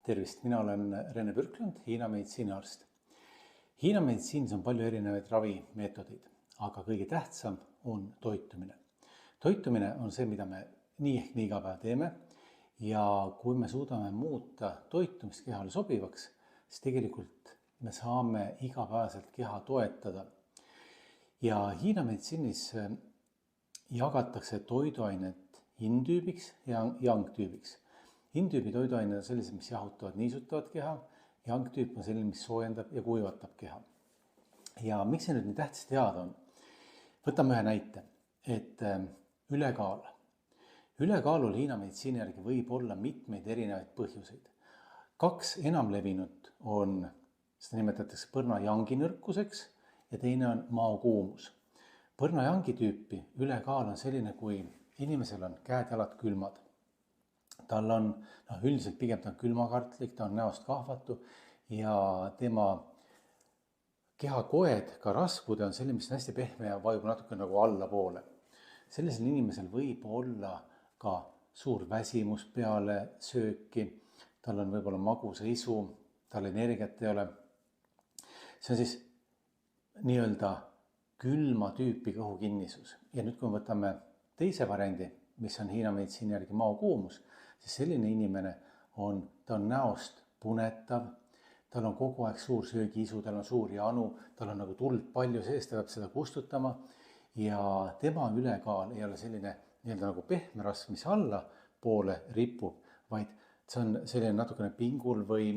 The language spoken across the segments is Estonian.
Tervist, mina olen Rene Pürkland, Hiina meditsiiniarst. Hiina meditsiinis on palju erinevaid ravimeetodeid, aga kõige tähtsam on toitumine. Toitumine on see, mida me nii ehk nii iga päev teeme ja kui me suudame muuta toitumist kehale sobivaks, siis tegelikult me saame igapäevaselt keha toetada. Ja Hiina meditsiinis jagatakse toiduainet yin-tüübiks ja yang-tüübiks. Yin-tüübi toiduained on sellised, mis jahutavad, niisutavad keha. Yang-tüüp on selline, mis soojendab ja kuivatab keha. Ja miks see nüüd nii tähtis teada on? Võtame ühe näite, et ülekaal. Ülekaalul Hiina meditsiini järgi võib olla mitmeid erinevaid põhjuseid. 2 enamlevinut on, seda nimetatakse põrna-jangi nõrkuseks ja teine on maokuumus. Põrna-jangi tüüpi ülekaal on selline, kui inimesel on käed-jalad külmad. Tal on üldiselt pigem ta on külmakartlik, ta on näost kahvatu ja tema kehakoed, ka rasvude on selline, mis on hästi pehme ja vajub natuke nagu allapoole. Sellisel inimesel võib olla ka suur väsimus peale sööki, tal on võib-olla magus isu, tal energiat ei ole. See on siis nii-öelda külma tüüpi kõhukinnisus. Ja nüüd, kui me võtame teise variandi, mis on Hiina meditsiini järgi maokuumus, siis selline inimene ta on näost punetav, tal on kogu aeg suur söögiisu, tal on suur janu, tal on nagu tuld palju sees, ta peab seda kustutama ja tema ülekaal ei ole selline nii-öelda nagu pehme rasv, mis alla poole ripub, vaid see on selline natukene pingul või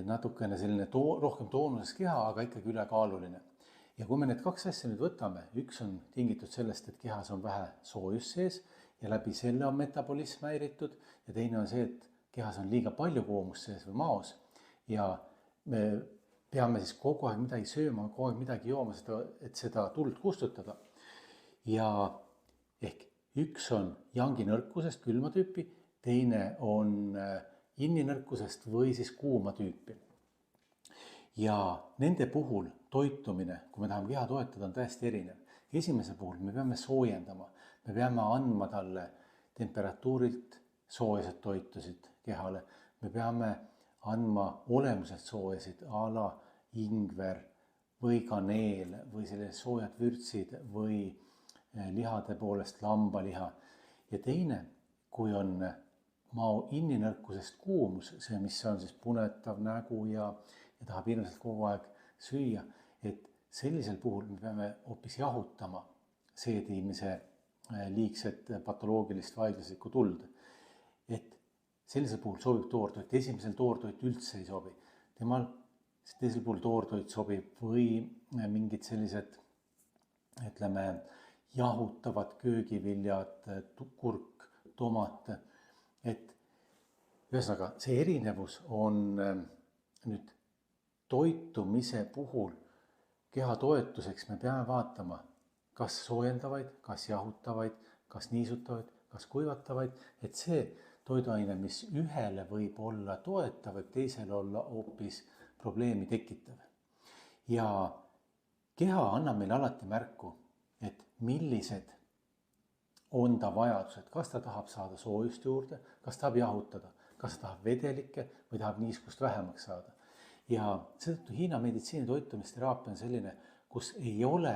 natukene selline rohkem toonuses keha, aga ikkagi ülekaaluline. Ja kui me need 2 asja nüüd võtame, üks on tingitud sellest, et kehas on vähe soojust sees ja läbi selle on metabolism häiritud ja teine on see, et kehas on liiga palju koomust sees või maos ja me peame siis kogu aeg midagi sööma, kogu aeg midagi jooma, et seda tuld kustutada. Ja ehk üks on jangi nõrkusest, külma tüüpi, teine on inni nõrkusest või siis kuuma tüüpi. Ja nende puhul toitumine, kui me tahame keha toetada, on täiesti erinev. Esimese puhul me peame soojendama, me peame andma talle temperatuurilt soojased toitusid kehale. Me peame andma olemuselt soojasid a la ingver või kaneel või sellised soojad vürtsid või lihade poolest lambaliha. Ja teine, kui on mao inni nõrkusest kuumus, see, mis on siis punetav nägu ja tahab ilmselt kogu aeg süüa, et sellisel puhul me peame hoopis jahutama seedimise liigset patoloogilist vaiglaslikku tuld. Et sellisel puhul sobib toortoit, esimesel toortoit üldse ei sobi. Teisel puhul toortoit sobib või mingid sellised, ütleme, jahutavad köögiviljad, kurk, tomat. Et ühesõnaga, see erinevus on nüüd toitumise puhul keha toetuseks me peame vaatama, kas soojendavaid, kas jahutavaid, kas niisutavaid, kas kuivatavaid, et see toiduaine, mis ühele võib olla toetav, võib teisele olla hoopis probleemi tekitav. Ja keha annab meile alati märku, et millised on ta vajadused, kas ta tahab saada soojust juurde, kas tahab jahutada, kas ta tahab vedelikke või tahab niiskust vähemaks saada. Ja seetõttu Hiina meditsiini toitumisteraapia on selline, kus ei ole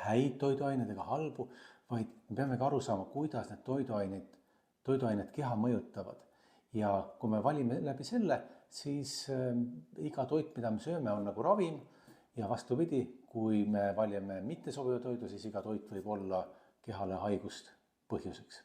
häid toiduaineid ega halbu, vaid me peame ka aru saama, kuidas need toiduained keha mõjutavad. Ja kui me valime läbi selle, siis iga toit, mida me sööme, on nagu ravim ja vastupidi, kui me valime mitte sobiva toidu, siis iga toit võib olla kehale haigust põhjuseks.